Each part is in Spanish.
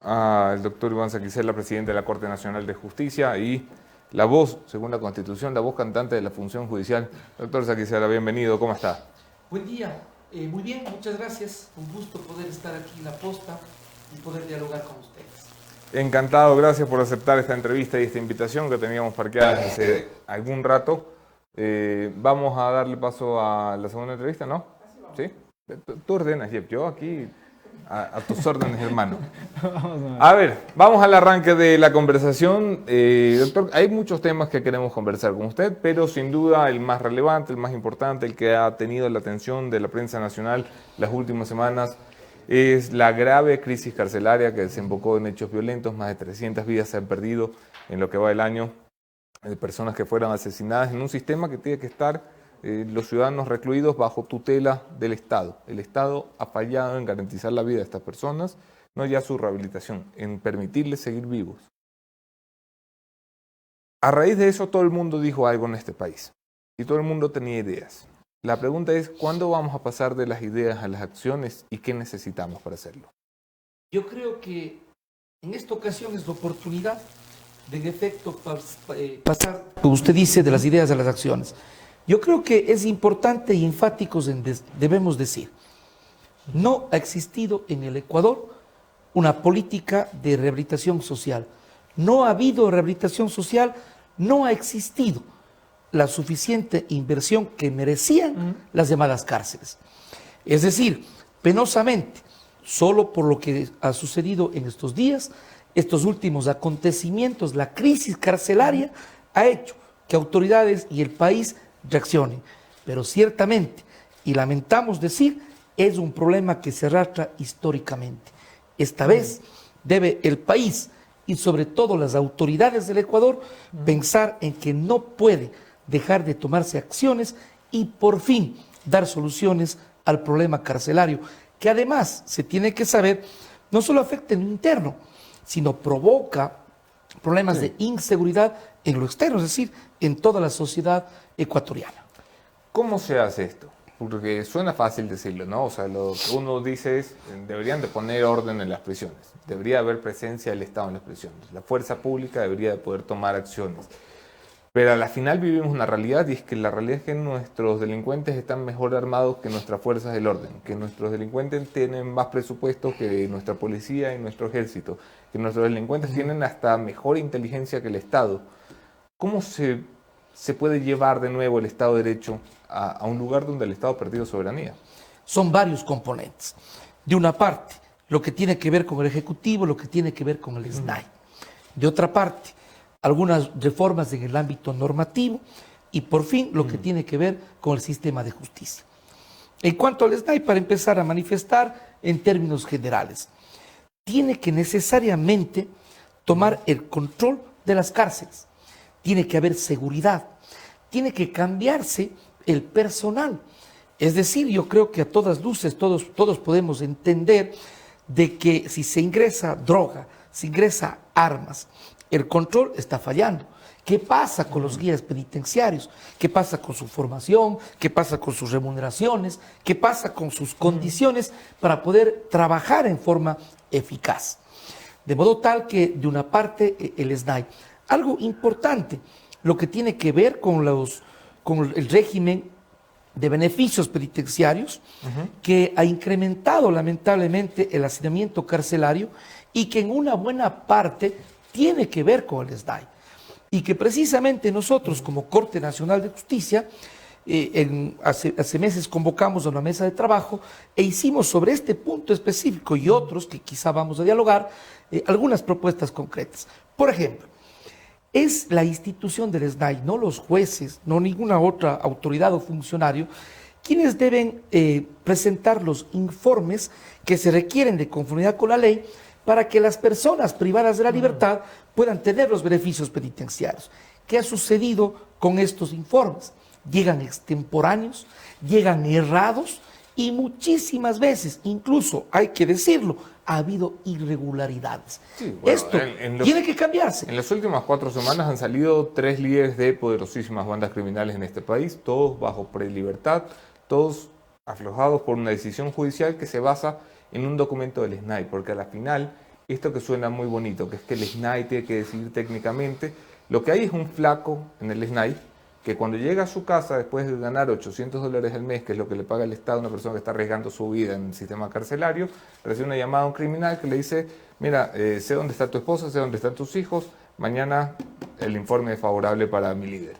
al doctor Iván Saquicela, presidente de la Corte Nacional de Justicia y la voz, según la Constitución, la voz cantante de la función judicial. Doctor Saquicela, bienvenido, ¿cómo está? Buen día, muy bien, muchas gracias. Un gusto poder estar aquí en la posta y poder dialogar con ustedes. Encantado, gracias por aceptar esta entrevista y esta invitación que teníamos parqueada hace algún rato. Vamos a darle paso a la segunda entrevista, ¿no? ¿Sí? Tú ordenas, Jeff, yo aquí a tus órdenes, hermano. A ver, vamos al arranque de la conversación. Doctor, hay muchos temas que queremos conversar con usted, pero sin duda el más relevante, el más importante, el que ha tenido la atención de la prensa nacional las últimas semanas, es la grave crisis carcelaria que desembocó en hechos violentos. Más de 300 vidas se han perdido en lo que va del año, de personas que fueron asesinadas en un sistema que tiene que estar los ciudadanos recluidos bajo tutela del Estado. El Estado ha fallado en garantizar la vida de estas personas, no ya su rehabilitación, en permitirles seguir vivos. A raíz de eso todo el mundo dijo algo en este país y todo el mundo tenía ideas. La pregunta es, ¿cuándo vamos a pasar de las ideas a las acciones y qué necesitamos para hacerlo? Yo creo que en esta ocasión es la oportunidad de, en efecto, pasar, como usted dice, de las ideas a las acciones. Yo creo que es importante y enfáticos debemos decir, no ha existido en el Ecuador una política de rehabilitación social. No ha habido rehabilitación social, no ha existido la suficiente inversión que merecían las llamadas cárceles. Es decir, penosamente, solo por lo que ha sucedido en estos días, estos últimos acontecimientos, la crisis carcelaria ha hecho que autoridades y el país reaccionen. Pero ciertamente, y lamentamos decir, es un problema que se arrastra históricamente. Esta vez debe el país y sobre todo las autoridades del Ecuador pensar en que no puede dejar de tomarse acciones y por fin dar soluciones al problema carcelario, que además se tiene que saber, no solo afecta en lo interno, sino provoca problemas de inseguridad en lo externo, es decir, en toda la sociedad ecuatoriana. ¿Cómo se hace esto? Porque suena fácil decirlo, ¿no? O sea, lo que uno dice es, deberían de poner orden en las prisiones, debería haber presencia del Estado en las prisiones, la fuerza pública debería de poder tomar acciones. Pero a la final vivimos una realidad y es que la realidad es que nuestros delincuentes están mejor armados que nuestras fuerzas del orden, que nuestros delincuentes tienen más presupuesto que nuestra policía y nuestro ejército, que nuestros delincuentes tienen hasta mejor inteligencia que el Estado. ¿Cómo se puede llevar de nuevo el Estado de Derecho a un lugar donde el Estado ha perdido soberanía? Son varios componentes. De una parte, lo que tiene que ver con el Ejecutivo, lo que tiene que ver con el SNAI. De otra parte, algunas reformas en el ámbito normativo y por fin lo que tiene que ver con el sistema de justicia. En cuanto al SNAI, para empezar a manifestar en términos generales, tiene que necesariamente tomar el control de las cárceles, tiene que haber seguridad, tiene que cambiarse el personal. Es decir, yo creo que a todas luces todos podemos entender de que si se ingresa droga, se ingresa armas, el control está fallando. ¿Qué pasa con los guías penitenciarios? ¿Qué pasa con su formación? ¿Qué pasa con sus remuneraciones? ¿Qué pasa con sus condiciones para poder trabajar en forma eficaz? De modo tal que, de una parte, el SNAI. Algo importante, lo que tiene que ver con el régimen de beneficios penitenciarios, que ha incrementado lamentablemente el hacinamiento carcelario y que en una buena parte tiene que ver con el SNAI. Y que precisamente nosotros, como Corte Nacional de Justicia, hace meses convocamos a una mesa de trabajo e hicimos sobre este punto específico y otros que quizá vamos a dialogar, algunas propuestas concretas. Por ejemplo, es la institución del SNAI, no los jueces, no ninguna otra autoridad o funcionario, quienes deben presentar los informes que se requieren de conformidad con la ley para que las personas privadas de la libertad puedan tener los beneficios penitenciarios. ¿Qué ha sucedido con estos informes? Llegan extemporáneos, llegan errados y muchísimas veces, incluso hay que decirlo, ha habido irregularidades. Sí, bueno, esto tiene que cambiarse. En las últimas 4 semanas han salido 3 líderes de poderosísimas bandas criminales en este país, todos bajo prelibertad, todos aflojados por una decisión judicial que se basa en un documento del SNAI, porque a la final esto que suena muy bonito, que es que el SNAI tiene que decidir técnicamente, lo que hay es un flaco en el SNAI que cuando llega a su casa, después de ganar $800 al mes, que es lo que le paga el Estado a una persona que está arriesgando su vida en el sistema carcelario, recibe una llamada a un criminal que le dice, mira, sé dónde está tu esposa, sé dónde están tus hijos, mañana el informe es favorable para mi líder.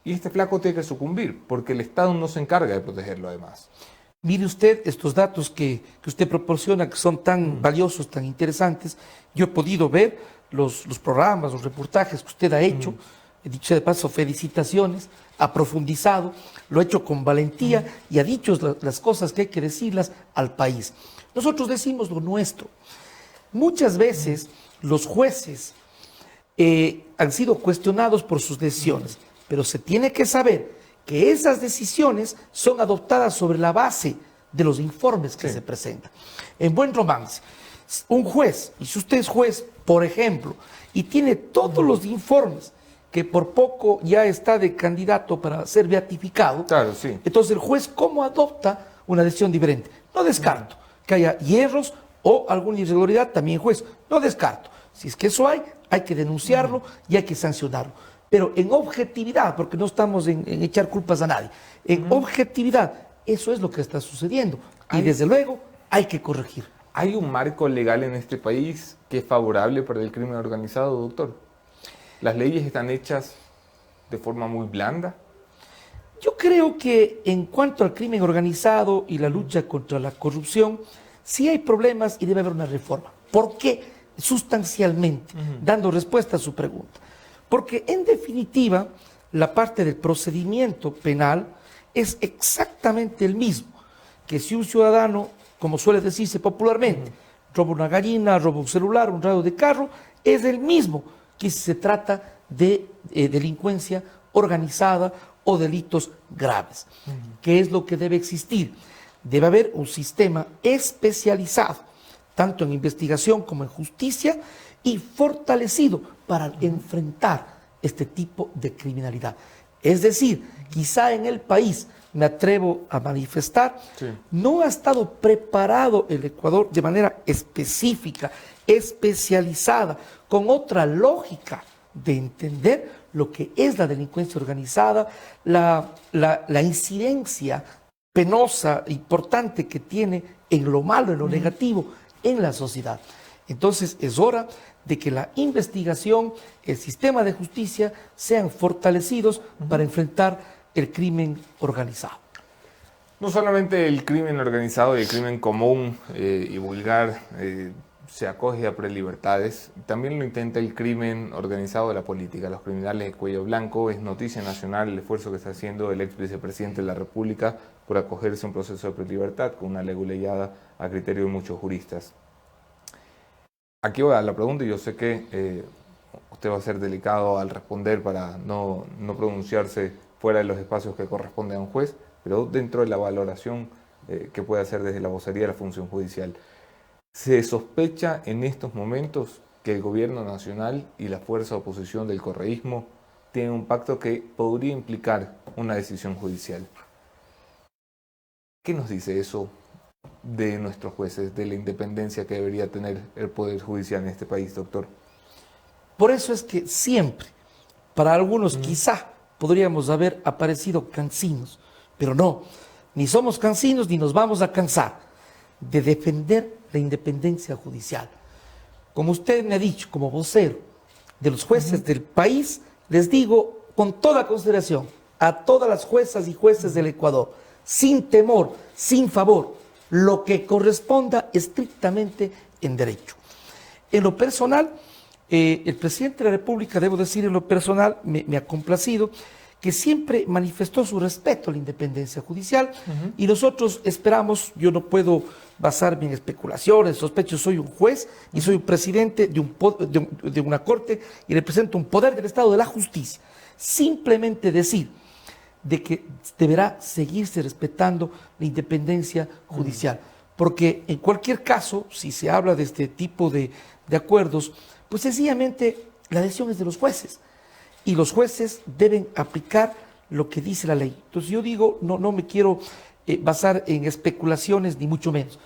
Y este flaco tiene que sucumbir, porque el Estado no se encarga de protegerlo además. Mire usted estos datos que usted proporciona, que son tan valiosos, tan interesantes. Yo he podido ver los programas, los reportajes que usted ha hecho. He dicho de paso, felicitaciones, ha profundizado, lo ha hecho con valentía y ha dicho las cosas que hay que decirlas al país. Nosotros decimos lo nuestro. Muchas veces los jueces han sido cuestionados por sus decisiones, pero se tiene que saber que esas decisiones son adoptadas sobre la base de los informes que se presentan. En buen romance, un juez, y si usted es juez, por ejemplo, y tiene todos los informes que por poco ya está de candidato para ser beatificado, Claro, sí. entonces el juez, ¿cómo adopta una decisión diferente? No descarto que haya hierros o alguna irregularidad, también juez, no descarto. Si es que eso hay que denunciarlo y hay que sancionarlo. Pero en objetividad, porque no estamos en echar culpas a nadie, en objetividad, eso es lo que está sucediendo. Y desde luego hay que corregir. ¿Hay un marco legal en este país que es favorable para el crimen organizado, doctor? ¿Las leyes están hechas de forma muy blanda? Yo creo que en cuanto al crimen organizado y la lucha contra la corrupción, sí hay problemas y debe haber una reforma. ¿Por qué? Sustancialmente, dando respuesta a su pregunta. Porque en definitiva, la parte del procedimiento penal es exactamente el mismo, que si un ciudadano, como suele decirse popularmente, roba una gallina, roba un celular, un radio de carro, es el mismo que si se trata de delincuencia organizada o delitos graves. ¿Qué es lo que debe existir? Debe haber un sistema especializado, tanto en investigación como en justicia, y fortalecido para enfrentar este tipo de criminalidad. Es decir, quizá en el país, me atrevo a manifestar, no ha estado preparado el Ecuador de manera específica, especializada, con otra lógica de entender lo que es la delincuencia organizada, la incidencia penosa, importante que tiene en lo malo, en lo negativo, en la sociedad. Entonces es hora de que la investigación, el sistema de justicia sean fortalecidos para enfrentar el crimen organizado. No solamente el crimen organizado y el crimen común y vulgar se acoge a prelibertades, también lo intenta el crimen organizado de la política. Los criminales de cuello blanco, es noticia nacional el esfuerzo que está haciendo el ex vicepresidente de la República por acogerse a un proceso de prelibertad con una leguleyada a criterio de muchos juristas. Aquí va la pregunta y yo sé que usted va a ser delicado al responder para no pronunciarse fuera de los espacios que corresponde a un juez, pero dentro de la valoración que puede hacer desde la vocería de la función judicial. ¿Se sospecha en estos momentos que el gobierno nacional y la fuerza de oposición del correísmo tienen un pacto que podría implicar una decisión judicial? ¿Qué nos dice eso de nuestros jueces, de la independencia que debería tener el Poder Judicial en este país, doctor? Por eso es que siempre, para algunos quizá podríamos haber aparecido cansinos, pero no, ni somos cansinos ni nos vamos a cansar de defender la independencia judicial. Como usted me ha dicho, como vocero de los jueces del país, les digo con toda consideración a todas las juezas y jueces del Ecuador, sin temor, sin favor, lo que corresponda estrictamente en derecho. En lo personal, el presidente de la República, debo decir en lo personal, me ha complacido, que siempre manifestó su respeto a la independencia judicial y nosotros esperamos, yo no puedo basarme en especulaciones, sospecho, soy un juez y soy un presidente de una corte y represento un poder del Estado de la justicia. Simplemente decir de que deberá seguirse respetando la independencia judicial, porque en cualquier caso, si se habla de este tipo de acuerdos, pues sencillamente la decisión es de los jueces y los jueces deben aplicar lo que dice la ley. Entonces yo digo, no me quiero basar en especulaciones ni mucho menos.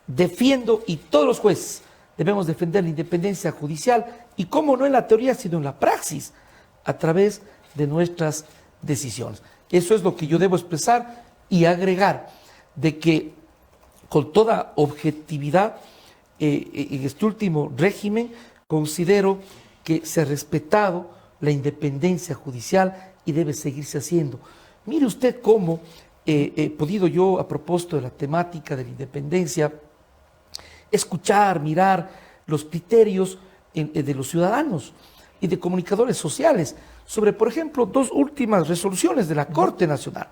Defiendo, y todos los jueces debemos defender la independencia judicial y cómo no en la teoría, sino en la praxis, a través de nuestras decisiones. Eso es lo que yo debo expresar y agregar de que con toda objetividad en este último régimen considero que se ha respetado la independencia judicial y debe seguirse haciendo. Mire usted cómo he podido yo, a propósito de la temática de la independencia, escuchar, mirar los criterios de los ciudadanos y de comunicadores sociales sobre, por ejemplo, dos últimas resoluciones de la Corte Nacional.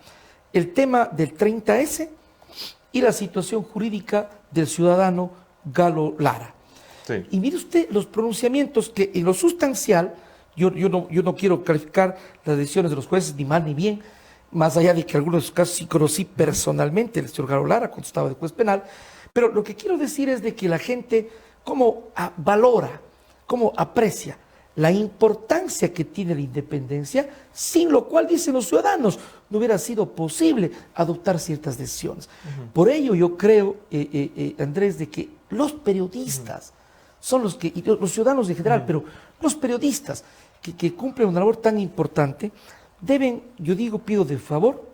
El tema del 30S y la situación jurídica del ciudadano Galo Lara. Sí. Y mire usted los pronunciamientos que en lo sustancial, yo no quiero calificar las decisiones de los jueces ni mal ni bien, más allá de que algunos casos sí conocí personalmente el señor Galo Lara cuando estaba de juez penal, pero lo que quiero decir es de que la gente cómo valora, cómo aprecia la importancia que tiene la independencia, sin lo cual, dicen los ciudadanos, no hubiera sido posible adoptar ciertas decisiones. Por ello yo creo, Andrés, de que los periodistas son los que, y los ciudadanos en general, pero los periodistas que cumplen una labor tan importante, deben, yo digo, pido de favor,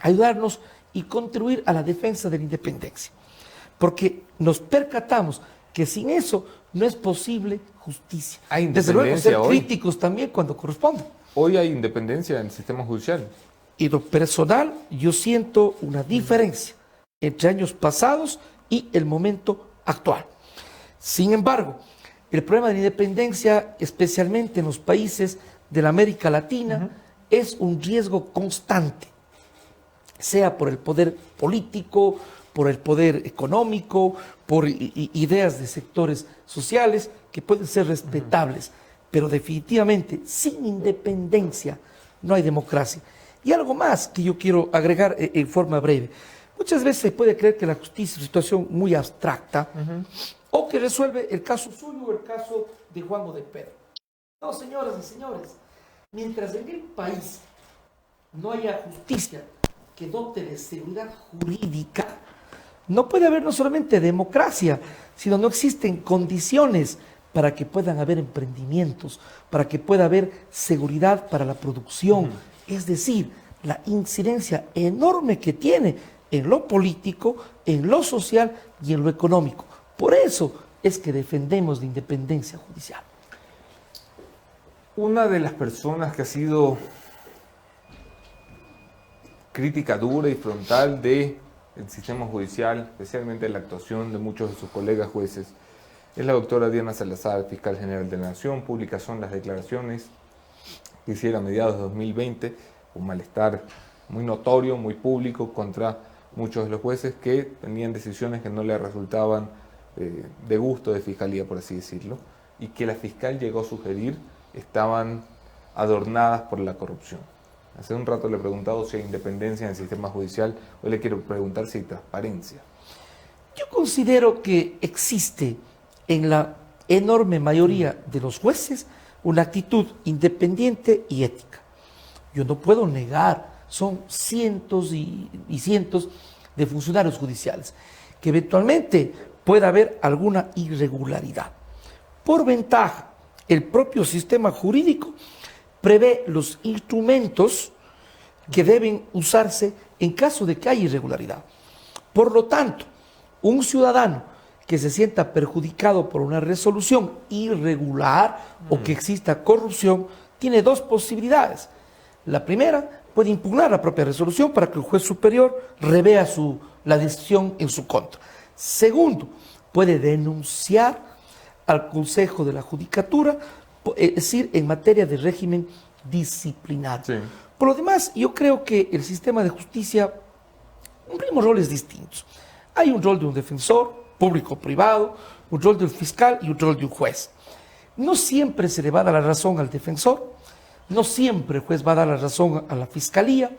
ayudarnos y contribuir a la defensa de la independencia. Porque nos percatamos que sin eso no es posible justicia. ¿Hay Desde luego, independencia ser hoy? críticos también cuando corresponde. Hoy hay independencia en el sistema judicial. Y lo personal, yo siento una diferencia entre años pasados y el momento actual. Sin embargo, el problema de la independencia, especialmente en los países de la América Latina, es un riesgo constante, sea por el poder político, por el poder económico, por ideas de sectores sociales que pueden ser respetables, pero definitivamente sin independencia no hay democracia. Y algo más que yo quiero agregar en forma breve. Muchas veces se puede creer que la justicia es una situación muy abstracta o que resuelve el caso suyo o el caso de Juan o de Pedro. No, señoras y señores, mientras en el país no haya justicia que dote de seguridad jurídica, no puede haber no solamente democracia, sino no existen condiciones para que puedan haber emprendimientos, para que pueda haber seguridad para la producción. Es decir, la incidencia enorme que tiene en lo político, en lo social y en lo económico. Por eso es que defendemos la independencia judicial. Una de las personas que ha sido crítica dura y frontal del sistema judicial, especialmente la actuación de muchos de sus colegas jueces, es la doctora Diana Salazar, fiscal general de la Nación. Públicas son las declaraciones que hiciera a mediados de 2020, un malestar muy notorio, muy público contra muchos de los jueces que tenían decisiones que no le resultaban de gusto de fiscalía, por así decirlo, y que la fiscal llegó a sugerir estaban adornadas por la corrupción. Hace un rato le he preguntado si hay independencia en el sistema judicial, hoy le quiero preguntar si hay transparencia. Yo considero que existe en la enorme mayoría de los jueces una actitud independiente y ética. Yo no puedo negar, son cientos y cientos de funcionarios judiciales, que eventualmente pueda haber alguna irregularidad. Por ventaja, el propio sistema jurídico prevé los instrumentos que deben usarse en caso de que haya irregularidad. Por lo tanto, un ciudadano que se sienta perjudicado por una resolución irregular o que exista corrupción, tiene dos posibilidades. La primera, puede impugnar la propia resolución para que el juez superior revea la decisión en su contra. Segundo, puede denunciar al Consejo de la Judicatura, es decir, en materia de régimen disciplinario. Sí. Por lo demás, yo creo que el sistema de justicia cumplimos roles distintos. Hay un rol de un defensor, público-privado, un rol del fiscal y un rol de un juez. No siempre se le va a dar la razón al defensor, no siempre el juez va a dar la razón a la fiscalía.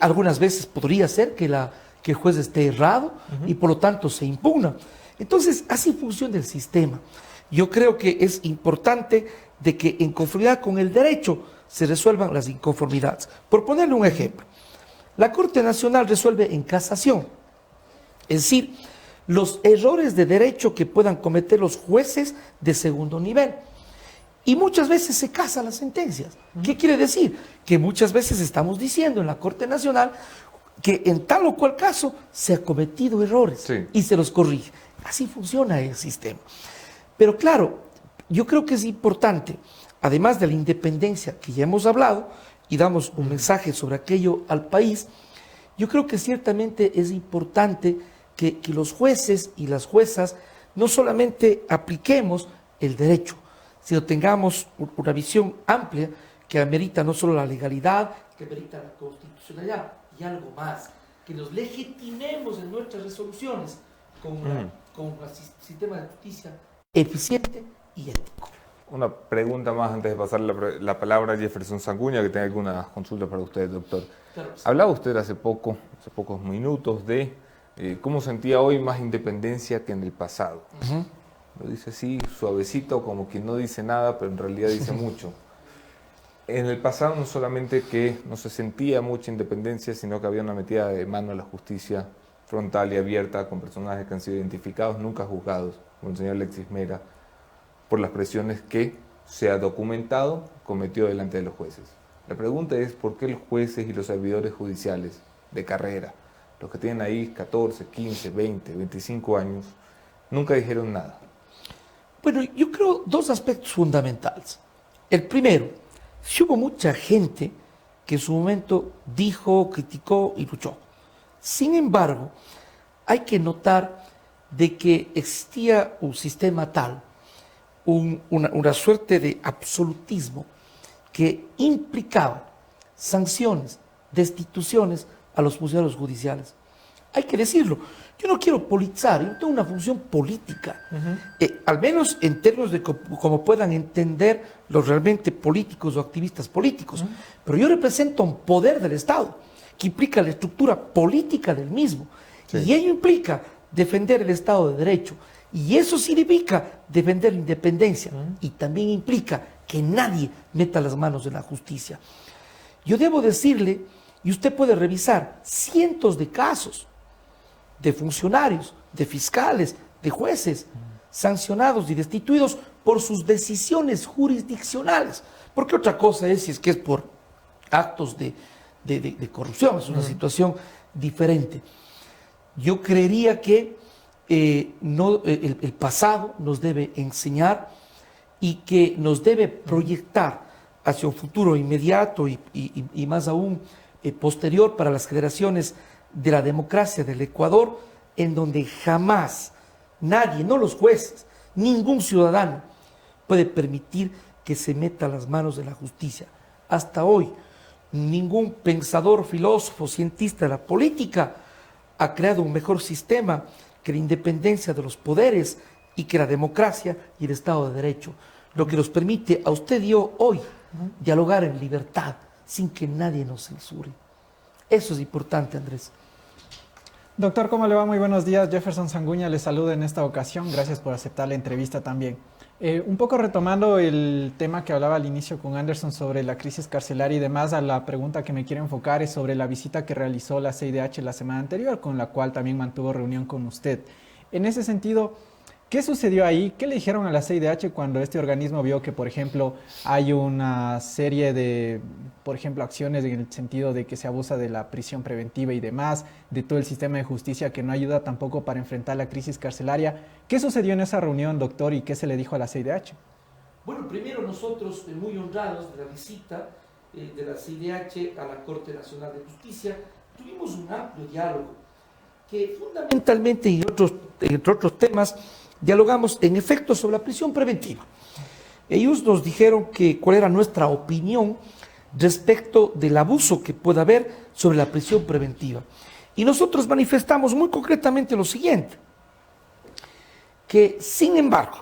Algunas veces podría ser que el juez esté errado y por lo tanto se impugna. Entonces, así funciona el sistema. Yo creo que es importante de que en conformidad con el derecho se resuelvan las inconformidades. Por ponerle un ejemplo, la Corte Nacional resuelve en casación. Es decir, los errores de derecho que puedan cometer los jueces de segundo nivel. Y muchas veces se casan las sentencias. ¿Qué quiere decir? Que muchas veces estamos diciendo en la Corte Nacional que en tal o cual caso se ha cometido errores y se los corrige. Así funciona el sistema. Pero claro, yo creo que es importante, además de la independencia que ya hemos hablado y damos un mensaje sobre aquello al país, yo creo que ciertamente es importante que los jueces y las juezas no solamente apliquemos el derecho, sino tengamos una visión amplia que amerita no solo la legalidad, que amerita la constitucionalidad y algo más, que nos legitimemos en nuestras resoluciones con un sistema de justicia eficiente y ético. Una pregunta más antes de pasar la palabra a Jefferson Sanguña, que tenga alguna consulta para usted, doctor. Claro, sí. Hablaba usted hace pocos minutos de cómo sentía hoy más independencia que en el pasado. Lo dice así, suavecito, como quien no dice nada, pero en realidad dice mucho. En el pasado no solamente que no se sentía mucha independencia, sino que había una metida de mano a la justicia frontal y abierta con personajes que han sido identificados, nunca juzgados, como el señor Alexis Mera, por las presiones que se ha documentado cometió delante de los jueces. La pregunta es por qué los jueces y los servidores judiciales de carrera, los que tienen ahí 14, 15, 20, 25 años, nunca dijeron nada. Bueno, yo creo dos aspectos fundamentales. El primero, si hubo mucha gente que en su momento dijo, criticó y luchó. Sin embargo, hay que notar de que existía un sistema tal, una suerte de absolutismo que implicaba sanciones, destituciones a los funcionarios judiciales. Hay que decirlo. Yo no quiero politizar, yo tengo una función política, al menos en términos de cómo puedan entender los realmente políticos o activistas políticos. Pero yo represento un poder del Estado que implica la estructura política del mismo. Y ello implica defender el Estado de Derecho. Y eso significa defender la independencia. Y también implica que nadie meta las manos en la justicia. Yo debo decirle, y usted puede revisar, cientos de casos de funcionarios, de fiscales, de jueces, sancionados y destituidos por sus decisiones jurisdiccionales. Porque otra cosa es si es que es por actos de corrupción, es una situación diferente. Yo creería que el pasado nos debe enseñar y que nos debe proyectar hacia un futuro inmediato y más aún posterior para las generaciones de la democracia del Ecuador, en donde jamás nadie, no los jueces, ningún ciudadano puede permitir que se meta las manos de la justicia. Hasta hoy, ningún pensador, filósofo, cientista de la política ha creado un mejor sistema que la independencia de los poderes y que la democracia y el Estado de Derecho, lo que nos permite a usted y yo hoy dialogar en libertad sin que nadie nos censure. Eso es importante, Andrés. Doctor, ¿cómo le va? Muy buenos días. Jefferson Sanguña le saluda en esta ocasión. Gracias por aceptar la entrevista también. Un poco retomando el tema que hablaba al inicio con Anderson sobre la crisis carcelaria y demás, a la pregunta que me quiero enfocar es sobre la visita que realizó la CIDH la semana anterior, con la cual también mantuvo reunión con usted. En ese sentido, ¿qué sucedió ahí? ¿Qué le dijeron a la CIDH cuando este organismo vio que, por ejemplo, hay una serie de, por ejemplo, acciones en el sentido de que se abusa de la prisión preventiva y demás, de todo el sistema de justicia que no ayuda tampoco para enfrentar la crisis carcelaria? ¿Qué sucedió en esa reunión, doctor, y qué se le dijo a la CIDH? Bueno, primero nosotros muy honrados de la visita de la CIDH a la Corte Nacional de Justicia, tuvimos un amplio diálogo que fundamentalmente, entre otros temas, dialogamos en efecto sobre la prisión preventiva. Ellos nos dijeron cuál era nuestra opinión respecto del abuso que pueda haber sobre la prisión preventiva. Y nosotros manifestamos muy concretamente lo siguiente, que sin embargo,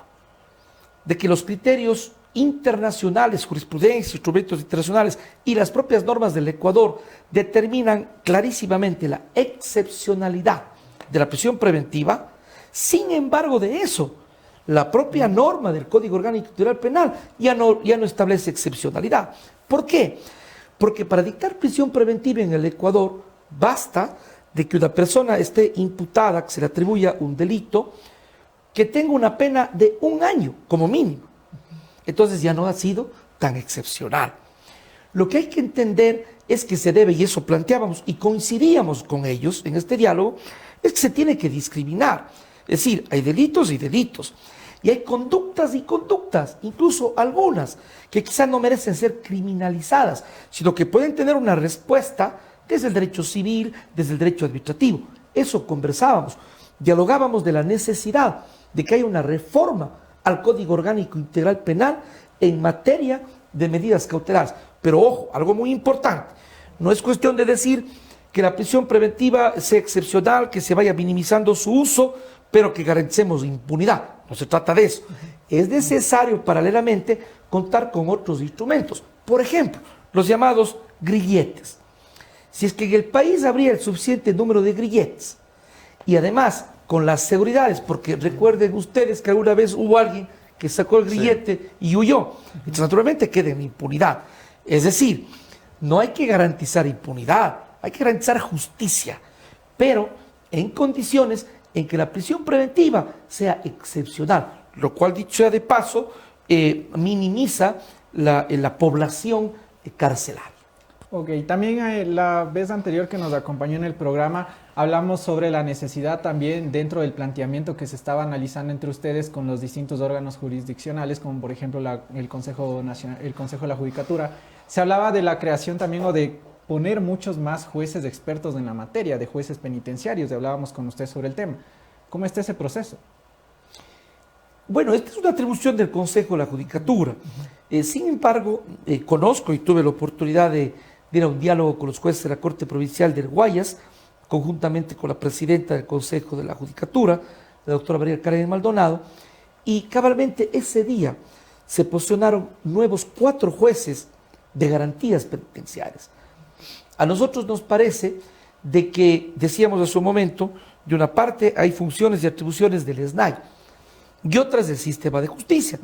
de que los criterios internacionales, jurisprudencia, instrumentos internacionales y las propias normas del Ecuador determinan clarísimamente la excepcionalidad de la prisión preventiva, sin embargo de eso, la propia norma del Código Orgánico Integral Penal ya no establece excepcionalidad. ¿Por qué? Porque para dictar prisión preventiva en el Ecuador basta de que una persona esté imputada, que se le atribuya un delito, que tenga una pena de 1 año como mínimo. Entonces ya no ha sido tan excepcional. Lo que hay que entender es que se debe, y eso planteábamos y coincidíamos con ellos en este diálogo, es que se tiene que discriminar. Es decir, hay delitos y delitos. Y hay conductas y conductas, incluso algunas, que quizás no merecen ser criminalizadas, sino que pueden tener una respuesta desde el derecho civil, desde el derecho administrativo. Eso conversábamos, dialogábamos de la necesidad de que haya una reforma al Código Orgánico Integral Penal en materia de medidas cautelares. Pero ojo, algo muy importante, no es cuestión de decir que la prisión preventiva sea excepcional, que se vaya minimizando su uso, pero que garanticemos impunidad. No se trata de eso. Es necesario paralelamente contar con otros instrumentos. Por ejemplo, los llamados grilletes. Si es que en el país habría el suficiente número de grilletes y además con las seguridades, porque recuerden ustedes que alguna vez hubo alguien que sacó el grillete y huyó. Entonces, naturalmente queda en impunidad. Es decir, no hay que garantizar impunidad, hay que garantizar justicia, pero en condiciones en que la prisión preventiva sea excepcional, lo cual, dicho sea de paso, minimiza la población carcelaria. Ok, también la vez anterior que nos acompañó en el programa hablamos sobre la necesidad también dentro del planteamiento que se estaba analizando entre ustedes con los distintos órganos jurisdiccionales, como por ejemplo el Consejo Nacional, el Consejo de la Judicatura. Se hablaba de la creación también o de poner muchos más jueces expertos en la materia, de jueces penitenciarios, hablábamos con usted sobre el tema. ¿Cómo está ese proceso? Bueno, esta es una atribución del Consejo de la Judicatura. Sin embargo, conozco y tuve la oportunidad de ir a un diálogo con los jueces de la Corte Provincial del Guayas, conjuntamente con la presidenta del Consejo de la Judicatura, la doctora María Karen Maldonado, y cabalmente ese día se posicionaron nuevos 4 jueces de garantías penitenciarias. A nosotros nos parece de que, decíamos en su momento, de una parte hay funciones y atribuciones del SNAI y otras del sistema de justicia.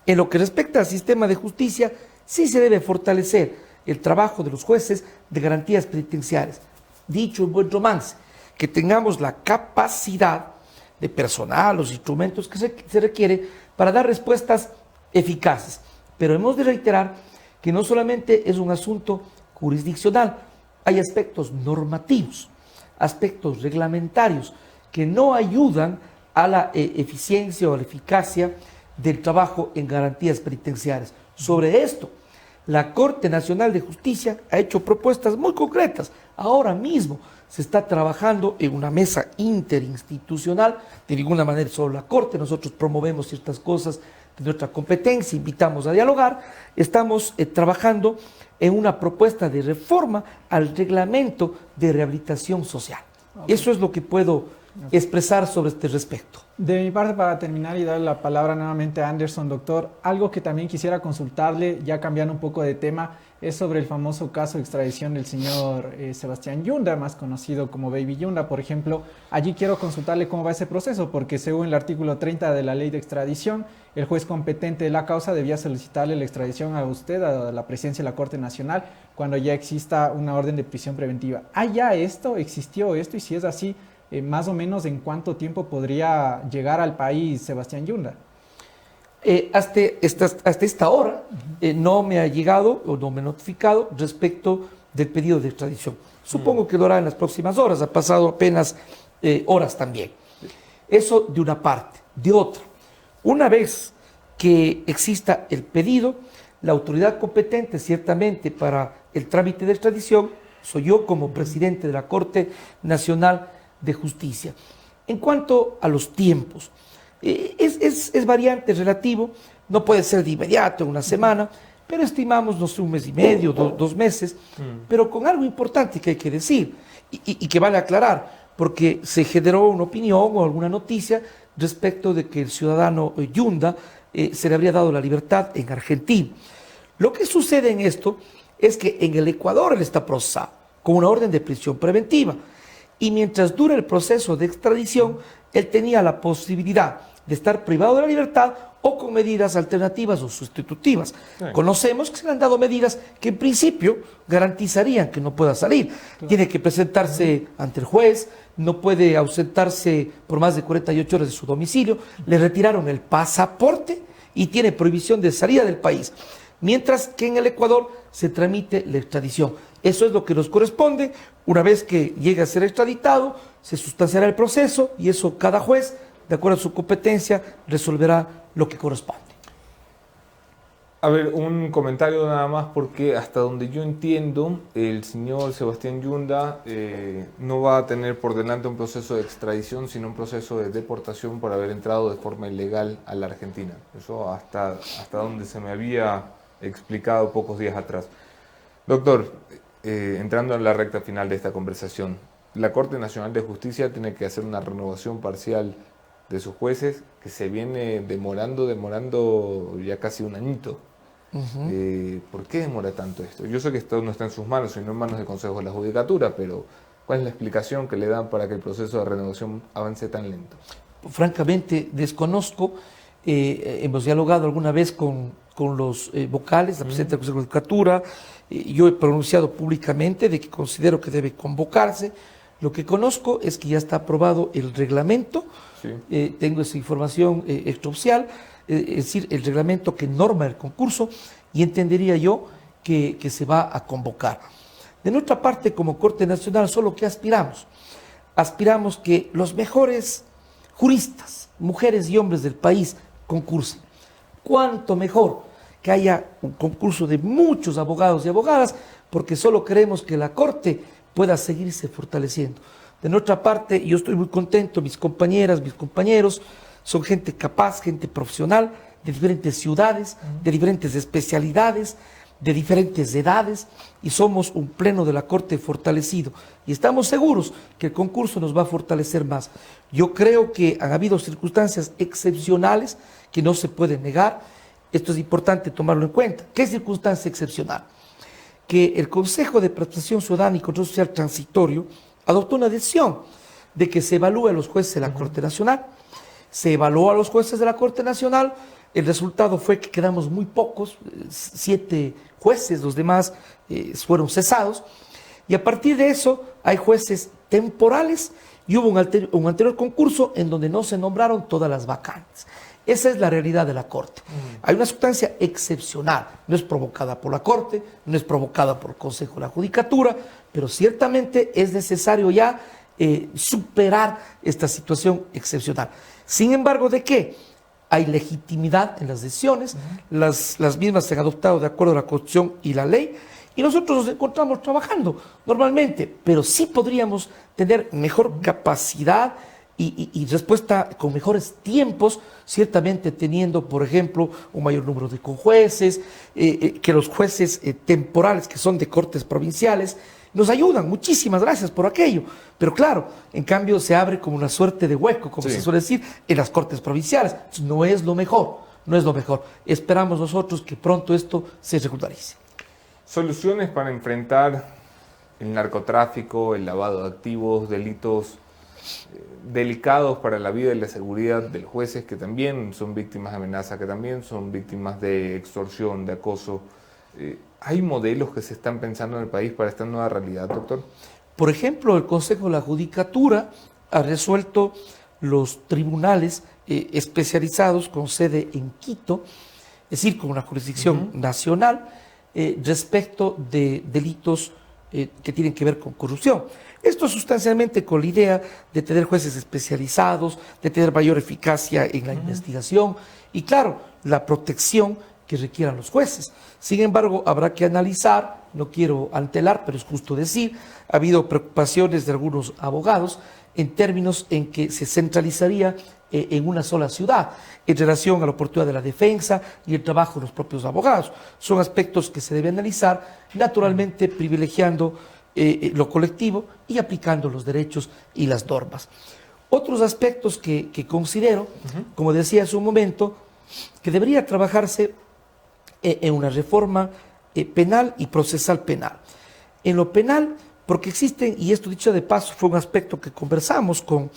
En lo que respecta al sistema de justicia, sí se debe fortalecer el trabajo de los jueces de garantías penitenciarias. Dicho en buen romance, que tengamos la capacidad de personal, los instrumentos que se requiere para dar respuestas eficaces. Pero hemos de reiterar que no solamente es un asunto jurisdiccional, hay aspectos normativos, aspectos reglamentarios que no ayudan a la eficiencia o a la eficacia del trabajo en garantías penitenciarias. Sobre esto, la Corte Nacional de Justicia ha hecho propuestas muy concretas. Ahora mismo se está trabajando en una mesa interinstitucional, de ninguna manera solo la Corte, nosotros promovemos ciertas cosas de nuestra competencia, invitamos a dialogar, estamos trabajando en una propuesta de reforma al reglamento de rehabilitación social. Okay. Eso es lo que puedo expresar sobre este respecto. De mi parte, para terminar y darle la palabra nuevamente a Anderson, doctor, algo que también quisiera consultarle, ya cambiando un poco de tema, es sobre el famoso caso de extradición del señor Sebastián Yunda, más conocido como Baby Yunda, por ejemplo. Allí quiero consultarle cómo va ese proceso, porque según el artículo 30 de la ley de extradición, el juez competente de la causa debía solicitarle la extradición a usted, a la presidencia de la Corte Nacional, cuando ya exista una orden de prisión preventiva. ¿Ah, ya esto? ¿Existió esto? Y si es así, más o menos en cuánto tiempo podría llegar al país Sebastián Yunda. Hasta esta hora no me ha llegado o no me ha notificado respecto del pedido de extradición. Supongo que lo hará en las próximas horas, ha pasado apenas horas también. Eso de una parte. De otra, una vez que exista el pedido, la autoridad competente ciertamente para el trámite de extradición soy yo como presidente de la Corte Nacional de Justicia. En cuanto a los tiempos, es variante relativo, no puede ser de inmediato, en una semana, pero estimamos, no sé, 1 mes y medio, 2 meses, pero con algo importante que hay que decir y que vale aclarar, porque se generó una opinión o alguna noticia respecto de que el ciudadano Yunda se le habría dado la libertad en Argentina. Lo que sucede en esto es que en el Ecuador él está procesado con una orden de prisión preventiva y mientras dura el proceso de extradición, él tenía la posibilidad de estar privado de la libertad o con medidas alternativas o sustitutivas. Sí. Conocemos que se le han dado medidas que en principio garantizarían que no pueda salir. Tiene que presentarse ante el juez, no puede ausentarse por más de 48 horas de su domicilio, le retiraron el pasaporte y tiene prohibición de salida del país. Mientras que en el Ecuador se tramite la extradición. Eso es lo que nos corresponde. Una vez que llegue a ser extraditado, se sustanciará el proceso y eso cada juez, de acuerdo a su competencia, resolverá lo que corresponde. A ver, un comentario nada más, porque hasta donde yo entiendo, el señor Sebastián Yunda no va a tener por delante un proceso de extradición, sino un proceso de deportación por haber entrado de forma ilegal a la Argentina. Eso hasta donde se me había explicado pocos días atrás. Doctor, entrando en la recta final de esta conversación, la Corte Nacional de Justicia tiene que hacer una renovación parcial de sus jueces que se viene demorando ya casi un añito. ¿Por qué demora tanto esto? Yo sé que esto no está en sus manos, sino en manos del Consejo de la Judicatura, pero ¿cuál es la explicación que le dan para que el proceso de renovación avance tan lento? Francamente, desconozco. Hemos dialogado alguna vez con los vocales, la presidenta del Consejo de la Judicatura. Yo he pronunciado públicamente de que considero que debe convocarse. Lo que conozco es que ya está aprobado el reglamento. Sí. Tengo esa información extraoficial. Es decir, el reglamento que norma el concurso, y entendería yo que se va a convocar. De nuestra parte, como Corte Nacional, solo que aspiramos que los mejores juristas, mujeres y hombres del país, concursen. Cuánto mejor que haya un concurso de muchos abogados y abogadas, porque solo queremos que la Corte pueda seguirse fortaleciendo. De nuestra parte, yo estoy muy contento, mis compañeras, mis compañeros, son gente capaz, gente profesional, de diferentes ciudades, de diferentes especialidades, de diferentes edades, y somos un pleno de la Corte fortalecido. Y estamos seguros que el concurso nos va a fortalecer más. Yo creo que han habido circunstancias excepcionales que no se pueden negar. Esto es importante tomarlo en cuenta. ¿Qué circunstancia excepcional? Que el Consejo de Prestación Ciudadana y Control Social Transitorio adoptó una decisión de que se evalúe a los jueces de la Corte Nacional. Se evaluó a los jueces de la Corte Nacional, el resultado fue que quedamos muy pocos, 7 jueces, los demás fueron cesados, y a partir de eso hay jueces temporales y hubo un anterior concurso en donde no se nombraron todas las vacantes. Esa es la realidad de la Corte. Hay una sustancia excepcional, no es provocada por la Corte, no es provocada por el Consejo de la Judicatura, pero ciertamente es necesario ya superar esta situación excepcional. Sin embargo, ¿de qué? Hay legitimidad en las decisiones, las mismas se han adoptado de acuerdo a la Constitución y la ley, y nosotros nos encontramos trabajando normalmente, pero sí podríamos tener mejor capacidad y respuesta con mejores tiempos, ciertamente teniendo, por ejemplo, un mayor número de conjueces, que los jueces temporales que son de cortes provinciales nos ayudan. Muchísimas gracias por aquello. Pero claro, en cambio se abre como una suerte de hueco, como se suele decir, en las cortes provinciales. No es lo mejor, no es lo mejor. Esperamos nosotros que pronto esto se regularice. Soluciones para enfrentar el narcotráfico, el lavado de activos, delitos delicados para la vida y la seguridad de los jueces, que también son víctimas de amenaza, que también son víctimas de extorsión, de acoso. ¿Hay modelos que se están pensando en el país para esta nueva realidad, doctor? Por ejemplo, el Consejo de la Judicatura ha resuelto los tribunales especializados con sede en Quito, es decir, con una jurisdicción nacional, respecto de delitos que tienen que ver con corrupción. Esto sustancialmente con la idea de tener jueces especializados, de tener mayor eficacia en la investigación y, claro, la protección que requieran los jueces. Sin embargo, habrá que analizar, no quiero antelar, pero es justo decir, ha habido preocupaciones de algunos abogados en términos en que se centralizaría en una sola ciudad en relación a la oportunidad de la defensa y el trabajo de los propios abogados. Son aspectos que se deben analizar, naturalmente privilegiando lo colectivo y aplicando los derechos y las normas. Otros aspectos que considero, como decía hace un momento, que debería trabajarse en una reforma penal y procesal penal. En lo penal, porque existen, y esto dicho de paso fue un aspecto que conversamos con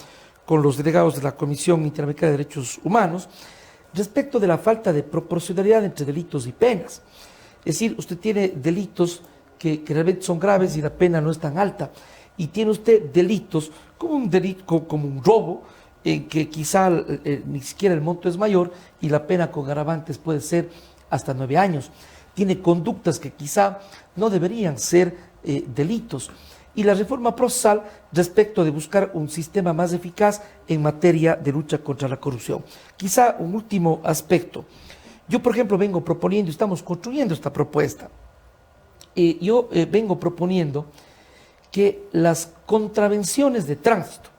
los delegados de la Comisión Interamericana de Derechos Humanos, respecto de la falta de proporcionalidad entre delitos y penas. Es decir, usted tiene delitos que realmente son graves y la pena no es tan alta, y tiene usted delitos como un robo, en que quizá ni siquiera el monto es mayor y la pena con agravantes puede ser hasta 9 años. Tiene conductas que quizá no deberían ser delitos. Y la reforma procesal respecto de buscar un sistema más eficaz en materia de lucha contra la corrupción. Quizá un último aspecto. Yo, por ejemplo, vengo proponiendo, estamos construyendo esta propuesta, yo vengo proponiendo que las contravenciones de tránsito,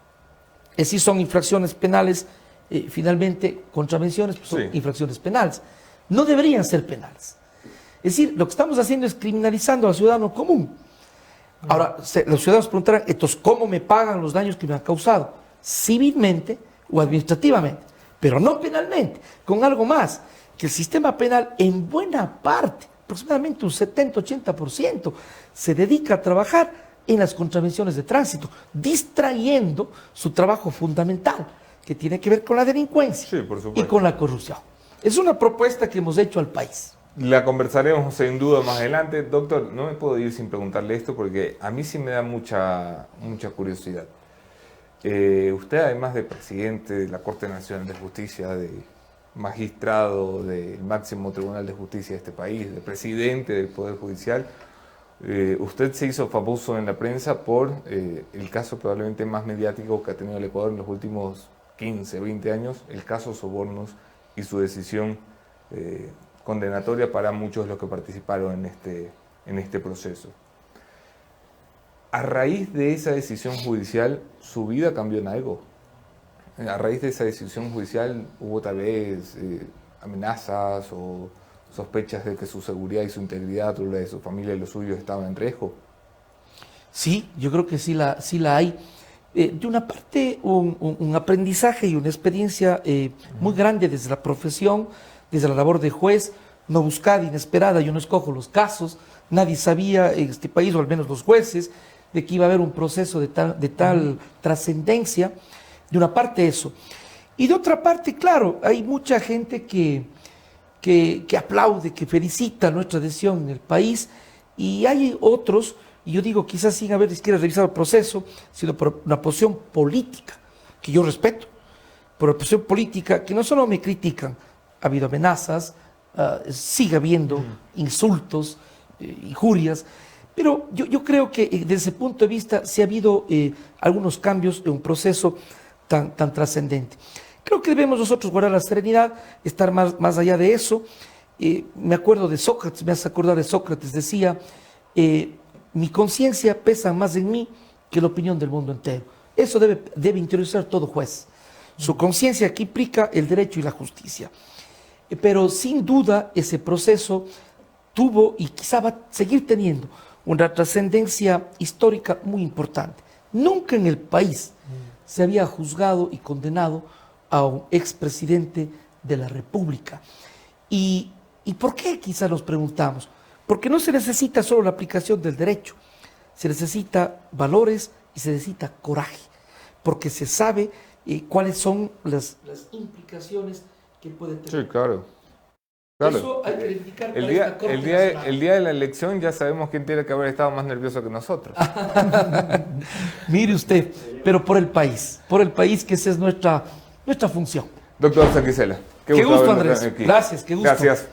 es decir, son infracciones penales, finalmente contravenciones pues son infracciones penales, no deberían ser penales. Es decir, lo que estamos haciendo es criminalizando al ciudadano común. Ahora, los ciudadanos preguntarán, entonces, ¿cómo me pagan los daños que me han causado? Civilmente o administrativamente, pero no penalmente, con algo más, que el sistema penal en buena parte, aproximadamente un 70-80%, se dedica a trabajar en las contravenciones de tránsito, distrayendo su trabajo fundamental, que tiene que ver con la delincuencia y con la corrupción. Es una propuesta que hemos hecho al país. La conversaremos sin duda más adelante. Doctor, no me puedo ir sin preguntarle esto porque a mí sí me da mucha curiosidad. Usted, además de presidente de la Corte Nacional de Justicia, de magistrado del máximo Tribunal de Justicia de este país, de presidente del Poder Judicial, usted se hizo famoso en la prensa por el caso probablemente más mediático que ha tenido el Ecuador en los últimos 15, 20 años, el caso Sobornos y su decisión condenatoria para muchos de los que participaron en este proceso. A raíz de esa decisión judicial, ¿su vida cambió en algo? A raíz de esa decisión judicial, ¿hubo tal vez amenazas o sospechas de que su seguridad y su integridad, o la de su familia y los suyos, estaban en riesgo? Sí, yo creo que sí la hay. De una parte, un aprendizaje y una experiencia muy grande desde la profesión, desde la labor de juez, no buscada, inesperada. Yo no escojo los casos, nadie sabía en este país, o al menos los jueces, de que iba a haber un proceso de tal trascendencia. De una parte eso. Y de otra parte, claro, hay mucha gente que aplaude, que felicita nuestra decisión en el país, y hay otros, y yo digo quizás sin haber ni siquiera revisado el proceso, sino por una posición política, que yo respeto, por una posición política que no solo me critican, ha habido amenazas, sigue habiendo insultos, injurias, pero yo creo que desde ese punto de vista sí ha habido algunos cambios en un proceso tan trascendente. Creo que debemos nosotros guardar la serenidad, estar más allá de eso. Me acuerdo de Sócrates, me hace acordar de Sócrates, decía, mi conciencia pesa más en mí que la opinión del mundo entero. Eso debe interiorizar todo juez. Su conciencia aquí implica el derecho y la justicia. Pero sin duda ese proceso tuvo y quizá va a seguir teniendo una trascendencia histórica muy importante. Nunca en el país se había juzgado y condenado a un expresidente de la República. ¿Y por qué? Quizá nos preguntamos. Porque no se necesita solo la aplicación del derecho, se necesita valores y se necesita coraje, porque se sabe cuáles son las implicaciones que puede tener. Sí, claro. Eso hay que reivindicar para esta Corte Nacional. El día de la elección ya sabemos quién tiene que haber estado más nervioso que nosotros. Mire usted, pero por el país, que esa es nuestra función. Doctor Sanguisela, qué gusto, Andrés. Gracias, qué gusto. Gracias.